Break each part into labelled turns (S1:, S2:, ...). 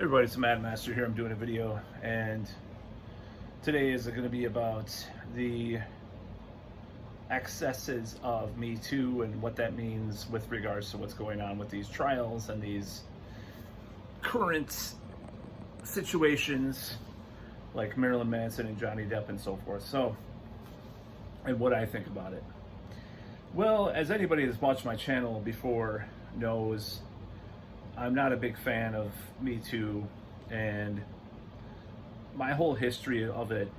S1: Hey everybody, it's Mad Master here. I'm doing a video, and today is going to be about the excesses of Me Too and what that means with regards to what's going on with these trials and these current situations like Marilyn Manson and Johnny Depp and so forth. So, and what I think about it. Well, as anybody that's watched my channel before knows, I'm not a big fan of Me Too, and my whole history of it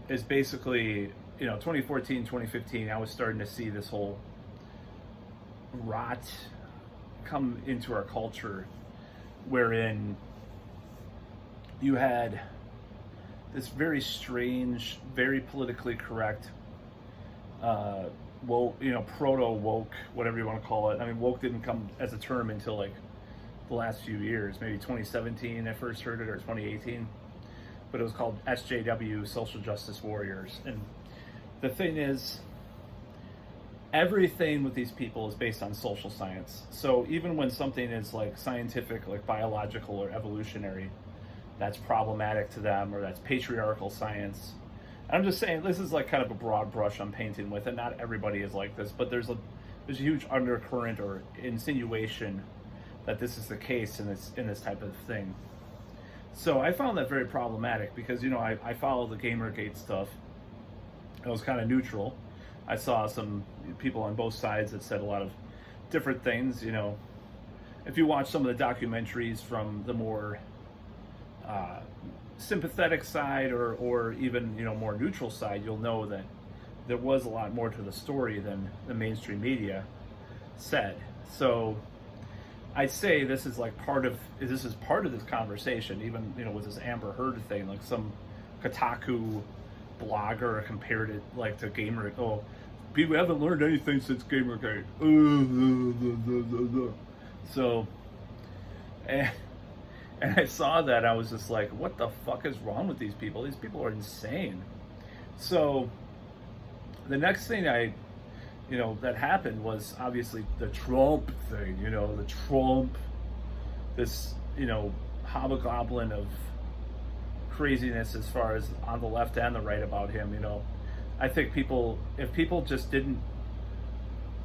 S1: is basically, 2014, 2015, I was starting to see this whole rot come into our culture, wherein you had this very strange, very politically correct, woke, proto woke, whatever you want to call it. I mean, woke didn't come as a term until like the last few years, maybe 2017 I first heard it, or 2018, but it was called SJW, Social Justice Warriors. And the thing is, everything with these people is based on social science. So even when something is like scientific, like biological or evolutionary, that's problematic to them, or that's patriarchal science. I'm just saying, this is like kind of a broad brush I'm painting with, and not everybody is like this, but there's a huge undercurrent or insinuation that this is the case in this type of thing. So I found that very problematic because, I follow the Gamergate stuff. I was kind of neutral. I saw some people on both sides that said a lot of different things. If you watch some of the documentaries from the more sympathetic side, or even more neutral side, you'll know that there was a lot more to the story than the mainstream media said. So I'd say this is part of this conversation. Even with this Amber Heard thing, like some Kotaku blogger compared it like to Gamer. Oh, people haven't learned anything since Gamergate. So, and I saw that, I was just like, what the fuck is wrong with these people? These people are insane. So the next thing that happened was obviously the Trump thing, the Trump, this, hobgoblin of craziness as far as on the left and the right about him. I think if people just didn't,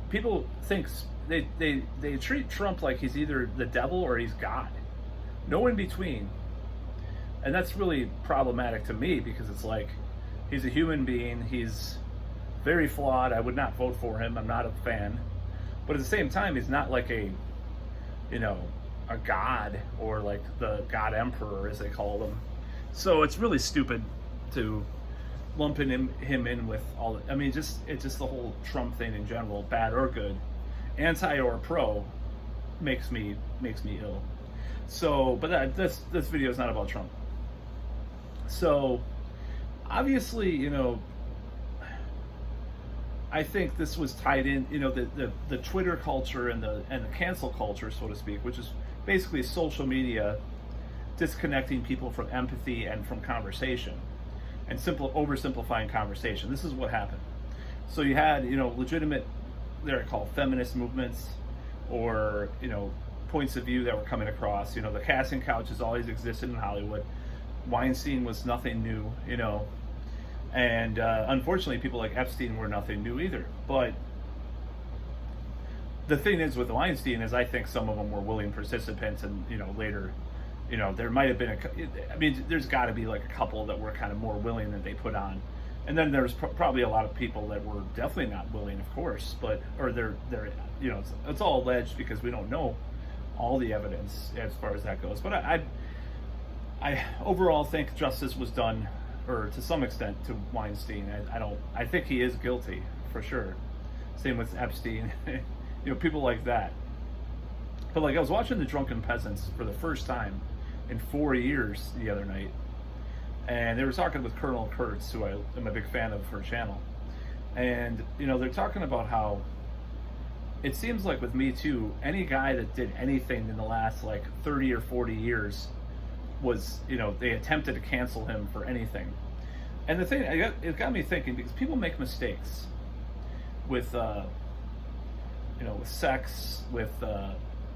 S1: people think they treat Trump like he's either the devil or he's God. No in between. And that's really problematic to me, because it's like, he's a human being, he's very flawed, I would not vote for him, I'm not a fan. But at the same time, he's not like a god, or like the God Emperor, as they call them. So it's really stupid to lump him in with all, it's just the whole Trump thing in general, bad or good, anti or pro, makes me ill. So, but this video is not about Trump. So, obviously, I think this was tied in, the Twitter culture and the cancel culture, so to speak, which is basically social media disconnecting people from empathy and from conversation, and oversimplifying conversation. This is what happened. So you had, legitimate, they're called feminist movements, or, points of view that were coming across. The casting couch has always existed in Hollywood. Weinstein was nothing new, and unfortunately people like Epstein were nothing new either. But the thing is with Weinstein is, I think some of them were willing participants, and later, there might have been there's got to be like a couple that were kind of more willing than they put on. And then there's probably a lot of people that were definitely not willing, of course, or they're it's all alleged because we don't know all the evidence as far as that goes. But I overall think justice was done, or to some extent, to Weinstein. I think he is guilty for sure. Same with Epstein, people like that. But like, I was watching The Drunken Peasants for the first time in 4 years the other night, and they were talking with Colonel Kurtz, who I am a big fan of her channel, and they're talking about how it seems like with Me Too, any guy that did anything in the last like 30 or 40 years was, they attempted to cancel him for anything. And the thing, it got me thinking, because people make mistakes with, with sex, with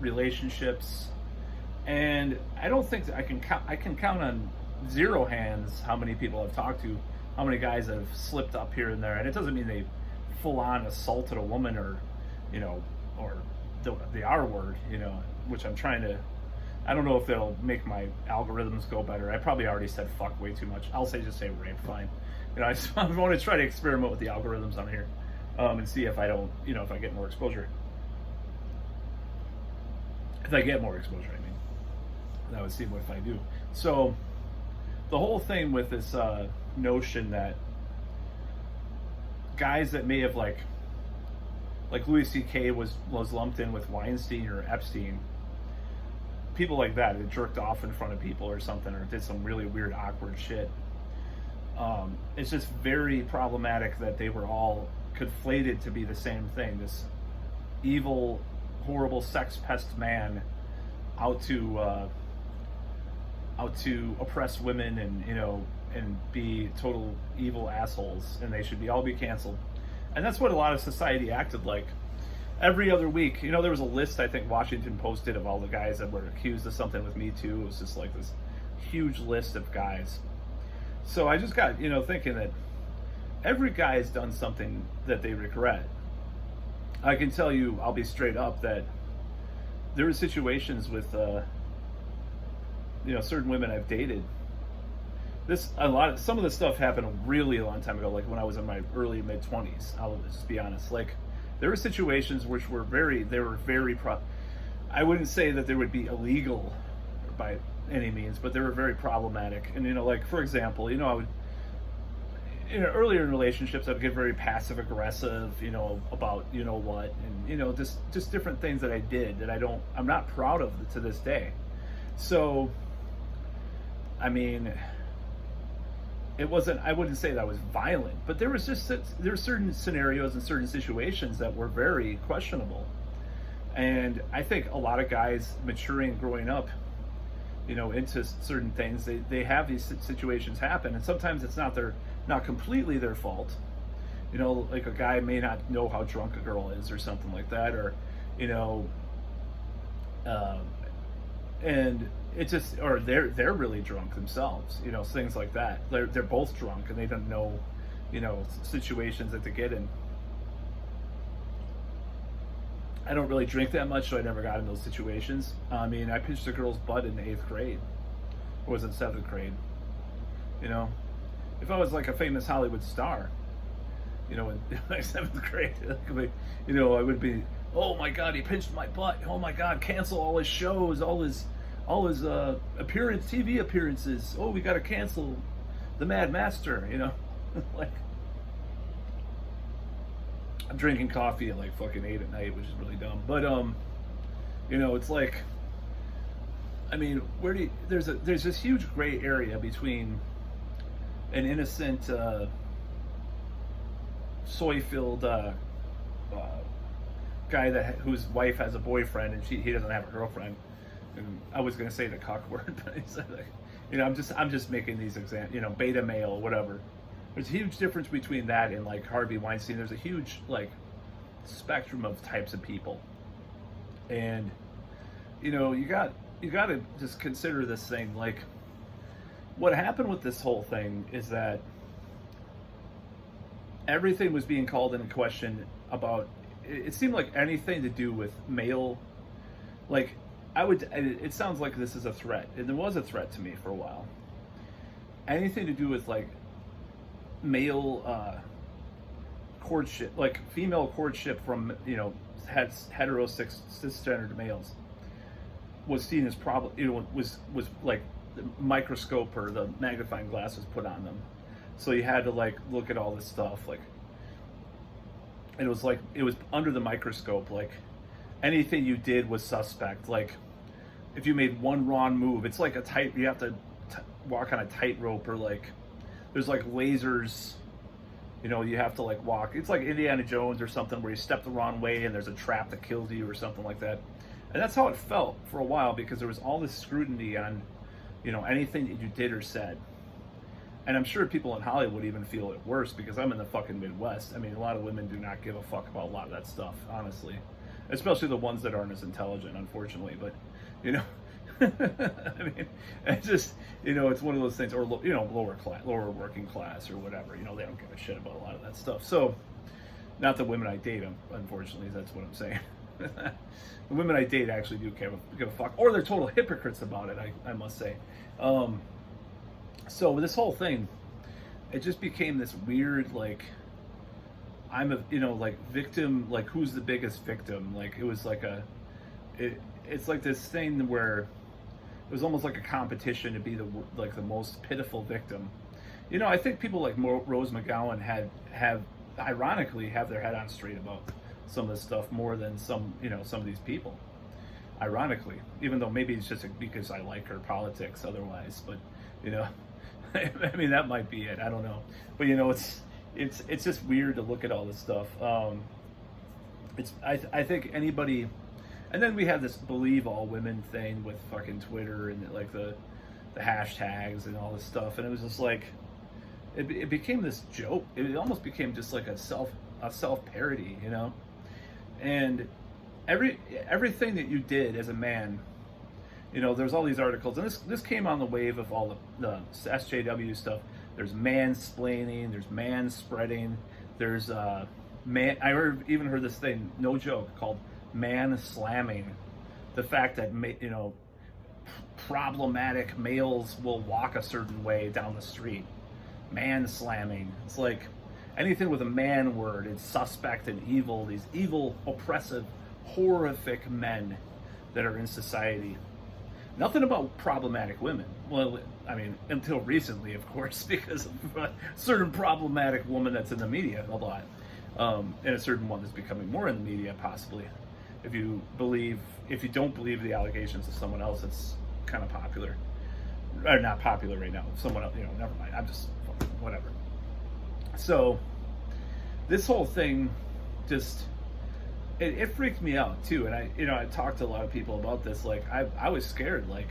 S1: relationships, And I don't think that I can count on zero hands how many people I've talked to, how many guys have slipped up here and there. And it doesn't mean they full on assaulted a woman or, you know, or the R word, you know, which I'm trying to. I don't know if that'll make my algorithms go better. I probably already said fuck way too much. I'll just say rape, fine. You know, I want to try to experiment with the algorithms on here, and see if I don't, you know, if I get more exposure. If I get more exposure, I mean, that would see what if I do. So, the whole thing with this notion that guys that may have like Louis C.K. was lumped in with Weinstein or Epstein, people like that jerked off in front of people or something, or did some really weird, awkward shit. It's just very problematic that they were all conflated to be the same thing. This evil, horrible sex pest man out to oppress women and, you know, and be total evil assholes, and they should all be canceled. And that's what a lot of society acted like. Every other week, you know, there was a list I think Washington Post did of all the guys that were accused of something with Me Too. It was just like this huge list of guys. So I just got, you know, thinking that every guy has done something that they regret. I can tell you, I'll be straight up, that there were situations with, you know, certain women I've dated. Some of this stuff happened a really long time ago, like when I was in my early mid 20s. I'll just be honest. Like, there were situations which were I wouldn't say that they would be illegal by any means, but they were very problematic. And, you know, like, for example, you know, I would, you know, earlier in relationships, I'd get very passive aggressive, you know, about, you know what, and, you know, just different things that I did that I'm not proud of to this day. So, I mean, I wouldn't say that I was violent, but there were certain scenarios and certain situations that were very questionable. And I think a lot of guys maturing, growing up, you know, into certain things, they have these situations happen, and sometimes it's not completely their fault. You know, like a guy may not know how drunk a girl is or something like that, or, you know, and it just, or they're really drunk themselves, you know, things like that. They're both drunk and they don't know, you know, situations that they get in. I don't really drink that much, so I never got in those situations. I mean, I pinched a girl's butt in the 8th grade, or was it 7th grade? You know, if I was like a famous Hollywood star, you know, in my 7th grade, you know, I would be, oh my God, he pinched my butt. Oh my God, cancel all his shows, all his TV appearances. Oh, we got to cancel the Mad Master, you know, like. I'm drinking coffee at like fucking 8 at night, which is really dumb. But you know, it's like, I mean, there's this huge gray area between an innocent soy-filled guy whose wife has a boyfriend and he doesn't have a girlfriend. And I was gonna say the cuck word, but it's like, you know, I'm just making these examples, you know, beta male, whatever. There's a huge difference between that and like Harvey Weinstein. There's a huge like spectrum of types of people, and you know, you got to just consider this thing. Like, what happened with this whole thing is that everything was being called into question about. It seemed like anything to do with male, like it sounds like this is a threat, and there was a threat to me for a while. Anything to do with like male courtship, like female courtship from, you know, hetero cisgendered males, was seen as you know, was like the microscope or the magnifying glass was put on them, so you had to like look at all this stuff, like, and it was under the microscope. Like, anything you did was suspect. Like, if you made one wrong move, it's like you have to walk on a tightrope, or like there's like lasers, you know, you have to like walk. It's like Indiana Jones or something, where you step the wrong way and there's a trap that kills you or something like that. And that's how it felt for a while, because there was all this scrutiny on, you know, anything that you did or said. And I'm sure people in Hollywood even feel it worse, because I'm in the fucking Midwest. I mean, a lot of women do not give a fuck about a lot of that stuff, honestly. Especially the ones that aren't as intelligent, unfortunately. But, you know, I mean, it's just, it's one of those things, or lower class, lower working class, or whatever. They don't give a shit about a lot of that stuff. So, not the women I date, unfortunately, that's what I'm saying. The women I date actually do give a fuck, or they're total hypocrites about it. I must say. So this whole thing, it just became this weird, like, I'm a, like, victim, like, who's the biggest victim? Like, it was like it's like this thing where it was almost like a competition to be the most pitiful victim. I think people like Rose McGowan have ironically have their head on straight about some of this stuff more than some of these people. Ironically, even though maybe it's just because I like her politics otherwise, but I mean, that might be it. I don't know, but it's just weird to look at all this stuff. I think anybody, and then we have this believe all women thing with fucking Twitter and like the hashtags and all this stuff, and it was just like it became this joke. It almost became just like a self parody, and everything that you did as a man. There's all these articles, and this came on the wave of all the SJW stuff. There's mansplaining, there's manspreading, there's I even heard this thing, no joke, called man slamming. The fact that problematic males will walk a certain way down the street. Man slamming. It's like anything with a man word, it's suspect and evil. These evil, oppressive, horrific men that are in society. Nothing about problematic women. Well, I mean, until recently, of course, because of a certain problematic woman that's in the media a lot, and a certain one that's becoming more in the media, possibly. If you don't believe the allegations of someone else, it's kind of popular, or not popular right now. Someone else, never mind. I'm just whatever. So this whole thing just. It freaked me out too, and I talked to a lot of people about this. Like I was scared. Like,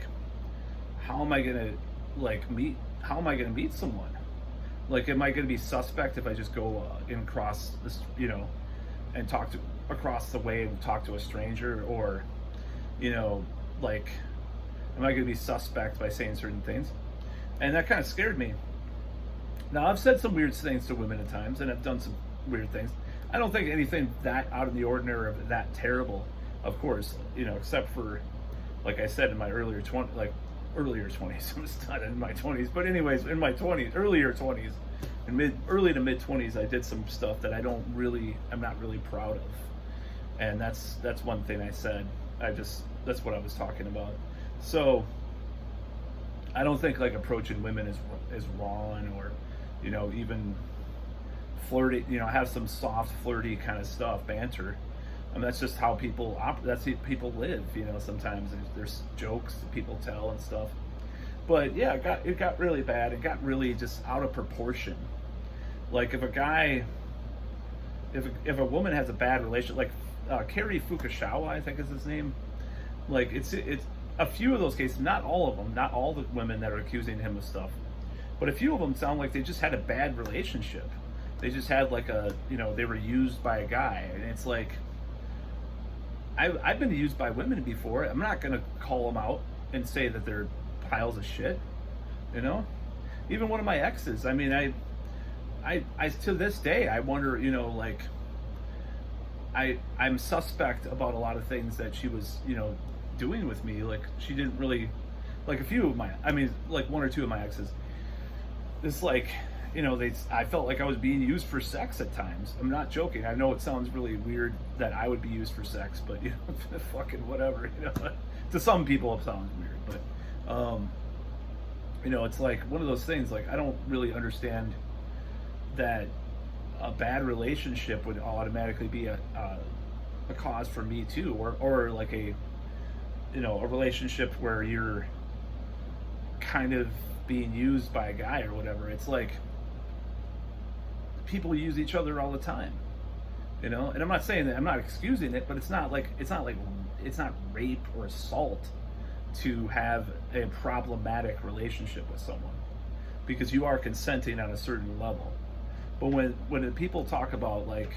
S1: how am I gonna meet someone? Like, am I gonna be suspect if I just go and cross this, and talk to across the way and talk to a stranger, or, like, am I gonna be suspect by saying certain things? And that kind of scared me. Now I've said some weird things to women at times, and I've done some weird things. I don't think anything that out of the ordinary or that terrible, of course, except for, like I said, in my earlier 20s, I'm not in my 20s, but anyways, in my 20s, earlier 20s, and early to mid 20s, I did some stuff that I'm not really proud of, and that's one thing I said. That's what I was talking about. So I don't think like approaching women is wrong, or even flirty, have some soft, flirty kind of stuff, banter. I mean, that's just how people that's how people live. Sometimes there's jokes that people tell and stuff. But yeah, it got really bad. It got really just out of proportion. Like if a woman has a bad relationship, like Kerry Fukushima, I think is his name. Like it's a few of those cases, not all of them, not all the women that are accusing him of stuff, but a few of them sound like they just had a bad relationship. They just had like they were used by a guy, and it's like, I've been used by women before. I'm not gonna call them out and say that they're piles of shit, Even one of my exes. I mean, I to this day I wonder, like, I'm suspect about a lot of things that she was, doing with me. Like she didn't really, like like one or two of my exes. It's like, I felt like I was being used for sex at times. I'm not joking. I know it sounds really weird that I would be used for sex, but fucking whatever. To some people it sounds weird, but it's like one of those things. Like I don't really understand that a bad relationship would automatically be a cause for Me Too, or like a relationship where you're kind of being used by a guy or whatever. It's like people use each other all the time, and I'm not saying that, I'm not excusing it, but it's not rape or assault to have a problematic relationship with someone, because you are consenting on a certain level. But when people talk about, like,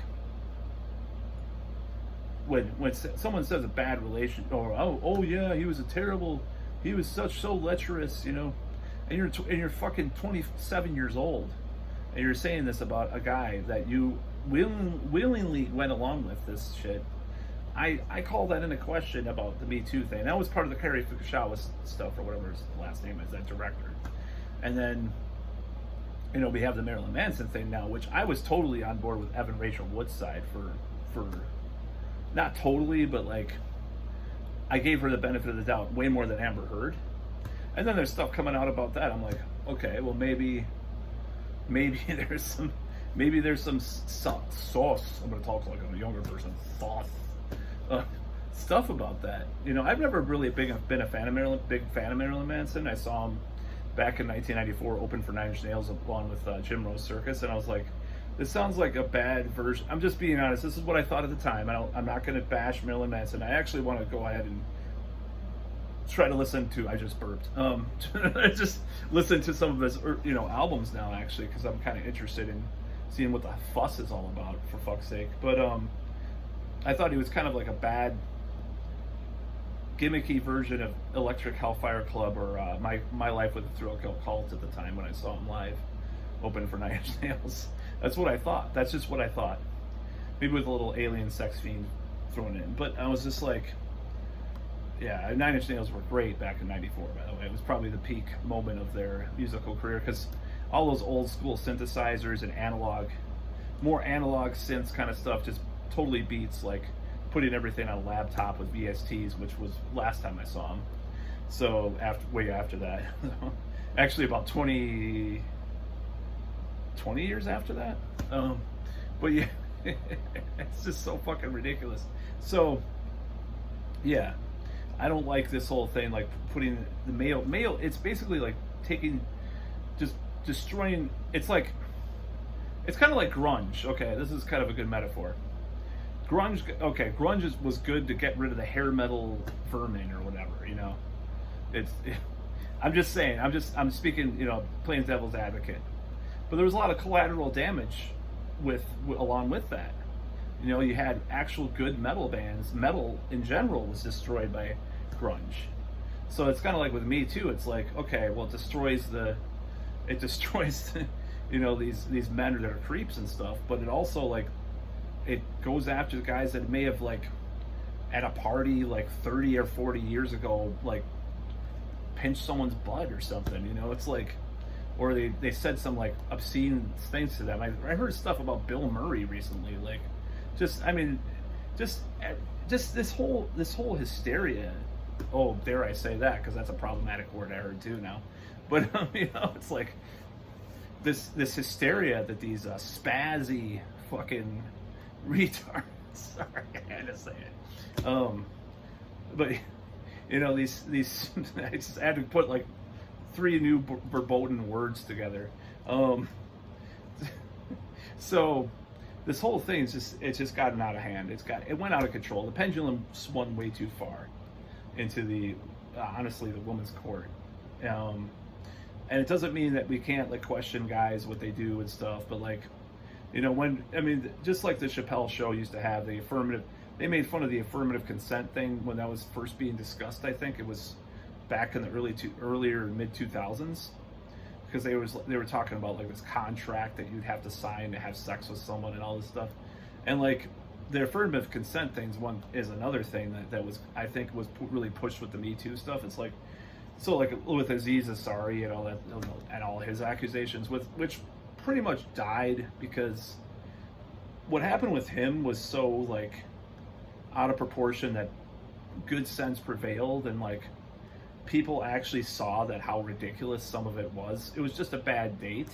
S1: when someone says a bad relation, or oh yeah, he was a terrible he was so lecherous, and you're fucking 27 years old, and you're saying this about a guy that you willingly went along with this shit. I call that into question about the Me Too thing. That was part of the Cary Fukushima stuff, or whatever his last name is, that director. And then, we have the Marilyn Manson thing now, which I was totally on board with Evan Rachel Wood's side for not totally, but like, I gave her the benefit of the doubt way more than Amber Heard. And then there's stuff coming out about that. I'm like, okay, well maybe there's some sauce. I'm gonna talk like a younger person. Sauce. Stuff about that. I've never really been a big fan of Marilyn Manson. I saw him back in 1994 open for Nine Inch Nails along with Jim Rose Circus, and I was like, this sounds like a bad version. I'm just being honest. This is what I thought at the time. I'm not going to bash Marilyn Manson. I actually want to go ahead and try to listen to. I just burped. Just listen to some of his albums now, actually, because I'm kind of interested in seeing what the fuss is all about, for fuck's sake. But I thought he was kind of like a bad, gimmicky version of Electric Hellfire Club or My Life with the Thrill Kill Cult at the time when I saw him live, open for Nine Inch Nails. That's what I thought. That's just what I thought. Maybe with a little alien sex fiend thrown in. But I was just like, yeah, Nine Inch Nails were great back in '94, by the way. It was probably the peak moment of their musical career, because all those old school synthesizers and more analog synths kind of stuff just totally beats like putting everything on a laptop with VSTs, which was last time I saw them. So way after that, actually about 20 years after that. But yeah, it's just so fucking ridiculous. So yeah, I don't like this whole thing, like putting the male. It's basically like just destroying. It's kind of like grunge. Okay, this is kind of a good metaphor. Grunge was good to get rid of the hair metal vermin or whatever, I'm just saying, I'm speaking, playing devil's advocate. But there was a lot of collateral damage along with that. You had actual good metal bands. Metal in general was destroyed by grunge. So it's kind of like with Me Too. It's like, okay, well, it destroys these men that are creeps and stuff, but it also it goes after the guys that may have at a party 30 or 40 years ago pinched someone's butt or something. It's like, or they said some obscene things to them. I heard stuff about Bill Murray recently, just this whole hysteria. Oh, dare I say that, because that's a problematic word I heard too now. But it's like this hysteria that these spazzy fucking retards. Sorry, I had to say it. But these I just had to put 3 new verboten words together. So this whole thing it's just gotten out of hand. It went out of control. The pendulum swung way too far into the honestly the woman's court. And it doesn't mean that we can't question guys what they do and stuff, but just like the Chappelle Show used to have they made fun of the affirmative consent thing when that was first being discussed. I think it was back in the earlier mid 2000s, because they were talking about this contract that you'd have to sign to have sex with someone and all this stuff, and the affirmative consent thing is another thing that was, I think, was really pushed with the Me Too stuff. It's with Aziz Ansari and all that, and all his accusations, which pretty much died, because what happened with him was so out of proportion that good sense prevailed, and people actually saw that how ridiculous some of it was. It was just a bad date.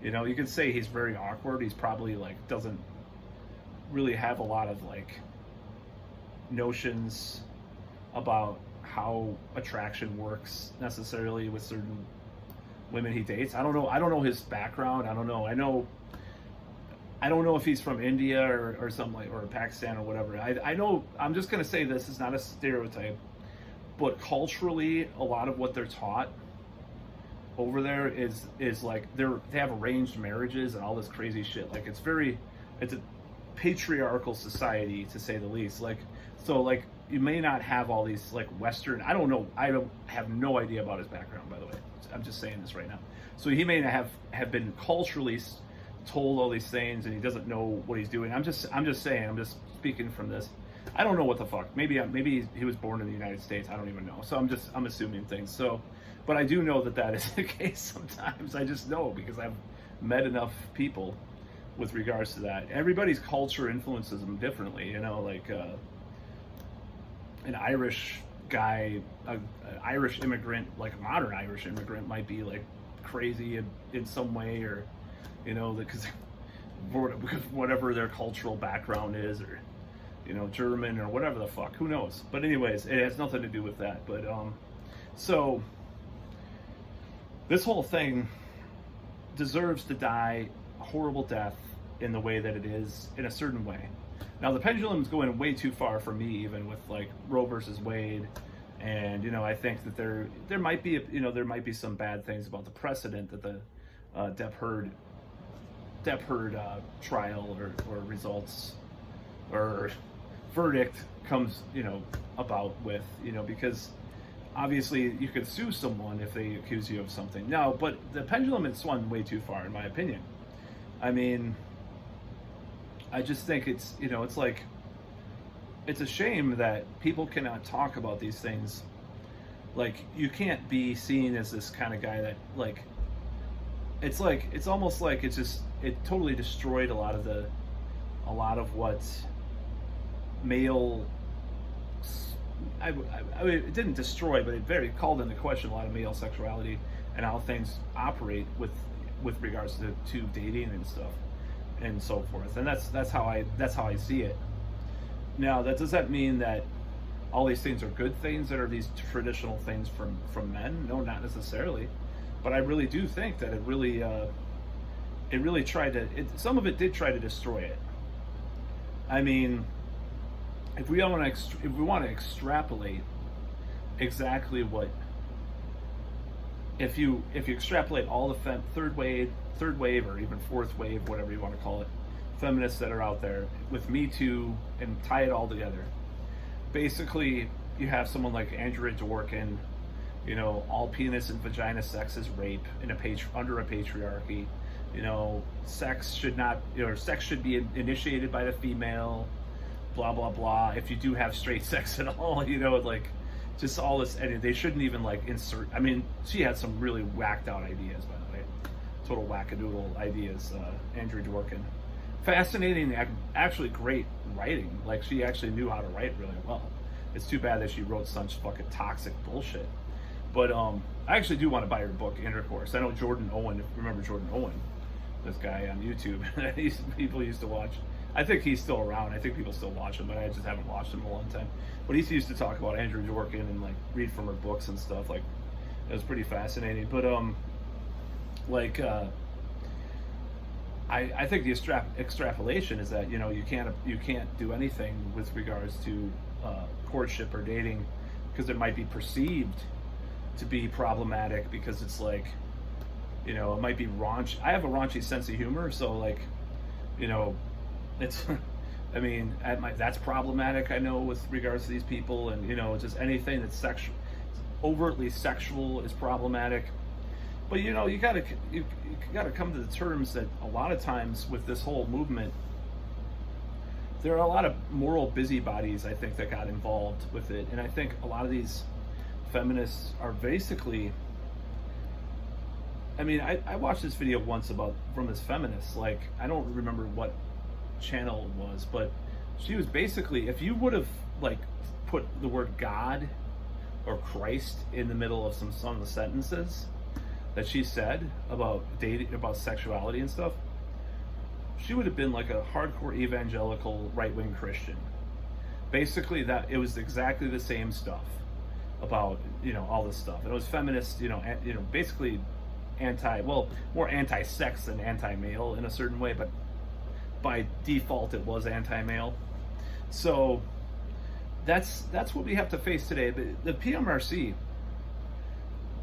S1: You could say he's very awkward. He's probably doesn't really have a lot of notions about how attraction works necessarily with certain women he dates. I don't know his background. I don't know if he's from India or something or Pakistan or whatever. I know, I'm just gonna say this is not a stereotype, but culturally a lot of what they're taught over there is they have arranged marriages and all this crazy shit. It's a patriarchal society, to say the least. you may not have all these like Western. I don't know. I don't have no idea about his background, by the way. I'm just saying this right now. So he may not have been culturally told all these things, and he doesn't know what he's doing. I'm just saying. I'm just speaking from this. I don't know what the fuck. Maybe he was born in the United States. I don't even know. So I'm assuming things. So, but I do know that is the case sometimes. I just know because I've met enough people with regards to that. Everybody's culture influences them differently. You know, like an Irish guy, an Irish immigrant, like a modern Irish immigrant, might be like crazy in some way, or you know, because whatever their cultural background is, or you know, German or whatever the fuck, who knows? But anyways, it has nothing to do with that. But so this whole thing deserves to die a horrible death in the way that it is, in a certain way. Now the pendulum's going way too far for me, even with like Roe versus Wade, and you know, I think that there might be some bad things about the precedent that the Depp Heard trial or results or verdict comes, you know, about with, you know, because obviously you could sue someone if they accuse you of something. No, but the pendulum has swung way too far, in my opinion. I mean, I just think it's, you know, it's like, it's a shame that people cannot talk about these things. Like, you can't be seen as this kind of guy that, like, it's almost like it totally destroyed a lot of what male, I mean, it didn't destroy, but it very called into question a lot of male sexuality and how things operate with regards to dating and stuff and so forth. And that's how I see it. Now, does that mean that all these things are good things that are these traditional things from men? No, not necessarily. But I really do think that it really tried to. Some of it did try to destroy it. I mean, if we want to extrapolate exactly what, if you extrapolate all the third wave, or even fourth wave, whatever you want to call it, feminists that are out there with Me Too, and tie it all together, basically you have someone like Andrea Dworkin. You know, all penis and vagina sex is rape under a patriarchy. You know, sex should be initiated by the female. Blah blah blah. If you do have straight sex at all, you know, like just all this, and they shouldn't even like insert. I mean, she had some really whacked out ideas, by the way, total wackadoodle ideas. Andrea Dworkin, fascinating, actually great writing. Like, she actually knew how to write really well. It's too bad that she wrote such fucking toxic bullshit. But I actually do want to buy her book, Intercourse. I know Jordan Owen. Remember Jordan Owen? This guy on YouTube. People used to watch. I think he's still around. I think people still watch him, but I just haven't watched him in a long time. But he used to talk about Andrea Dworkin and like read from her books and stuff. Like, it was pretty fascinating. But I think the extrapolation is that, you know, you can't do anything with regards to courtship or dating because it might be perceived to be problematic, because it's like, you know, it might be raunchy. I have a raunchy sense of humor, so like, you know, it's I mean, that's problematic, I know, with regards to these people, and you know, just anything that's overtly sexual is problematic. But you know, you gotta come to the terms that a lot of times with this whole movement, there are a lot of moral busybodies, I think, that got involved with it, and I think a lot of these feminists are basically, I mean, I watched this video once from this feminist, like, I don't remember what channel it was, but she was basically, if you would have like put the word God or Christ in the middle of some of the sentences that she said about dating, about sexuality and stuff, she would have been like a hardcore evangelical right-wing Christian. Basically, that it was exactly the same stuff about, you know, all this stuff. And it was feminist, you know, basically more anti-sex than anti-male in a certain way, but by default it was anti-male. So that's what we have to face today. The PMRC,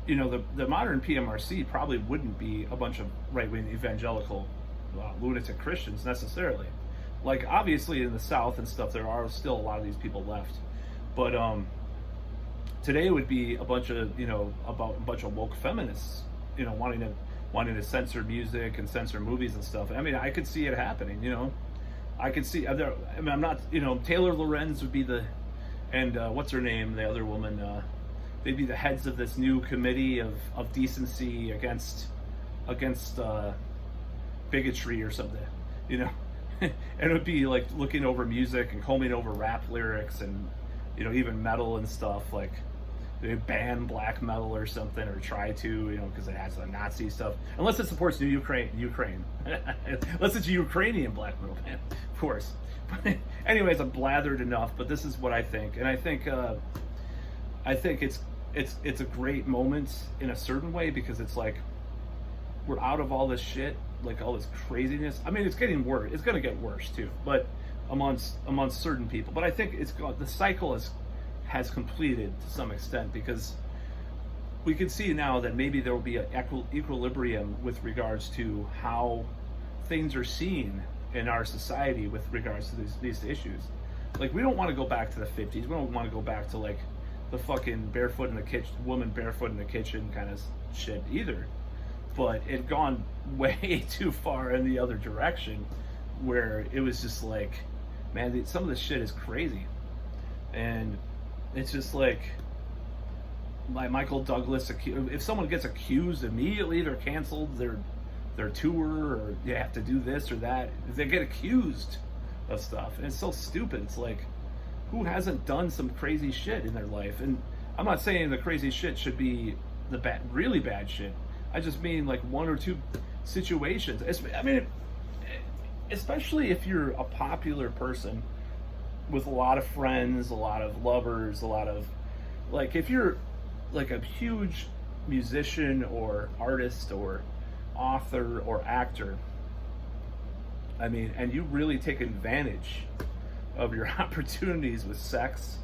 S1: you know, the modern PMRC probably wouldn't be a bunch of right-wing evangelical lunatic Christians necessarily. Like, obviously in the South and stuff, there are still a lot of these people left, But today would be a bunch of, about a bunch of woke feminists, wanting to censor music and censor movies and stuff. I mean, I could see it happening. I could see. I'm not. Taylor Lorenz would be and what's her name? The other woman. They'd be the heads of this new committee of decency against bigotry or something. And it would be like looking over music and combing over rap lyrics and even metal and stuff. Like they ban black metal or something, or try to, because it has the Nazi stuff. Unless it supports New Ukraine. Unless it's a Ukrainian black metal band, of course. But anyways, I'm blathered enough. But this is what I think, and I think it's a great moment in a certain way, because it's like we're out of all this shit, like all this craziness. I mean, it's getting worse. It's going to get worse too, but amongst certain people. But I think the cycle has completed to some extent, because we can see now that maybe there will be an equilibrium with regards to how things are seen in our society with regards to these issues. Like, we don't want to go back to the 50s. We don't want to go back to like the fucking woman barefoot in the kitchen kind of shit either. But it gone way too far in the other direction, where it was just like, man, some of this shit is crazy. And it's just like Michael Douglas, if someone gets accused, immediately they're canceled, their tour, or you have to do this or that. They get accused of stuff, and it's so stupid. It's like, who hasn't done some crazy shit in their life? And I'm not saying the crazy shit should be the really bad shit. I just mean like one or two situations. I mean, especially if you're a popular person with a lot of friends, a lot of lovers, a lot of, like, if you're like a huge musician or artist or author or actor, I mean, and you really take advantage of your opportunities with sex,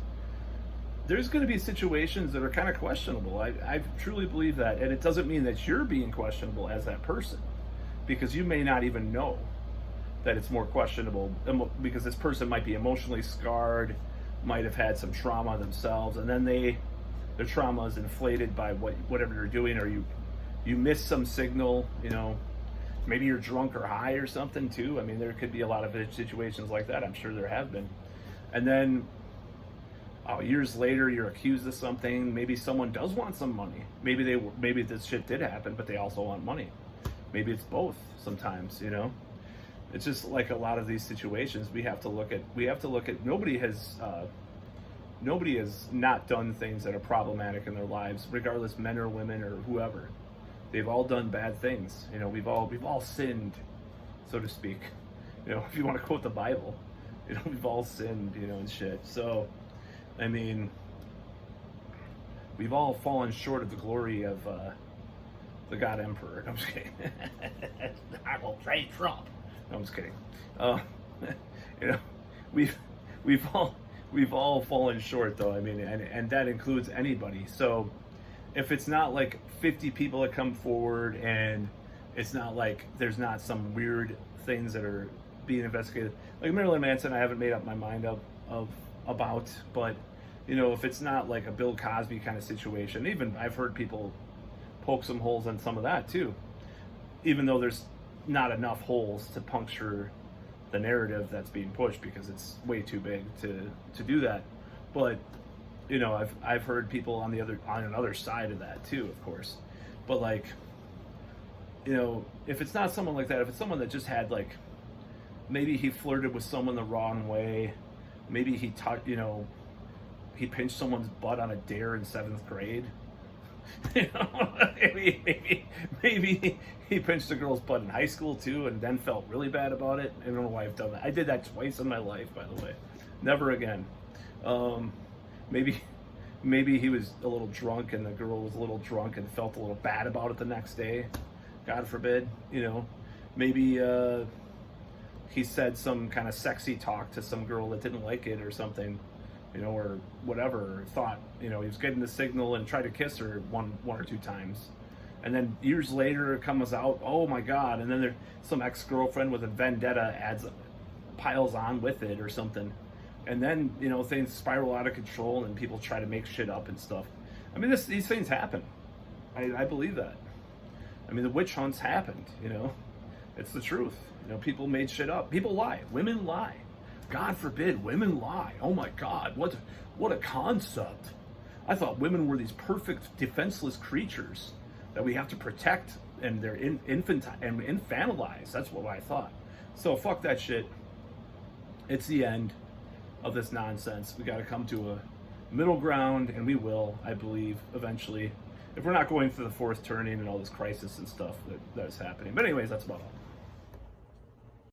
S1: there's going to be situations that are kind of questionable. I truly believe that. And it doesn't mean that you're being questionable as that person, because you may not even know that it's more questionable, because this person might be emotionally scarred, might have had some trauma themselves, and then their trauma is inflated by whatever you're doing, or you miss some signal, maybe you're drunk or high or something too. I mean, there could be a lot of situations like that. I'm sure there have been. And then years later, you're accused of something. Maybe someone does want some money. Maybe this shit did happen, but they also want money. Maybe it's both sometimes, It's just like a lot of these situations we have to look at. Nobody has not done things that are problematic in their lives, regardless, men or women or whoever. They've all done bad things. We've all sinned, so to speak. If you want to quote the Bible, we've all sinned, and shit. So, I mean, we've all fallen short of the glory of the God Emperor. No, I'm just kidding. I will praise Trump. No, I'm just kidding. We've all fallen short, though. I mean, and that includes anybody. So if it's not like 50 people that come forward, and it's not like there's not some weird things that are being investigated, like Marilyn Manson, I haven't made up my mind about, but if it's not like a Bill Cosby kind of situation, even I've heard people poke some holes in some of that too, even though there's not enough holes to puncture the narrative that's being pushed, because it's way too big to do that. But I've heard people on another side of that too, of course. But like, if it's not someone like that, if it's someone that just had, like, maybe he flirted with someone the wrong way, maybe he he pinched someone's butt on a dare in 7th grade. Maybe he pinched a girl's butt in high school too, and then felt really bad about it. I don't know why I've done that. I did that twice in my life, by the way. Never again. Maybe he was a little drunk, and the girl was a little drunk and felt a little bad about it the next day. God forbid, Maybe he said some kind of sexy talk to some girl that didn't like it or something, or whatever, or thought, he was getting the signal and tried to kiss her one or two times. And then years later it comes out, oh my God, and then there's some ex-girlfriend with a vendetta piles on with it or something. and then things spiral out of control and people try to make shit up and stuff. I mean, these things happen. I believe that. I mean, the witch hunts happened. It's the truth. People made shit up. People lie. Women lie. God forbid women lie. Oh my God, what a concept. I thought women were these perfect defenseless creatures that we have to protect, and they're infantilize. That's what I thought. So fuck that shit. It's the end of this nonsense. We got to come to a middle ground, and we will, I believe, eventually, if we're not going through the fourth turning and all this crisis and stuff that's happening. But anyways, that's about all.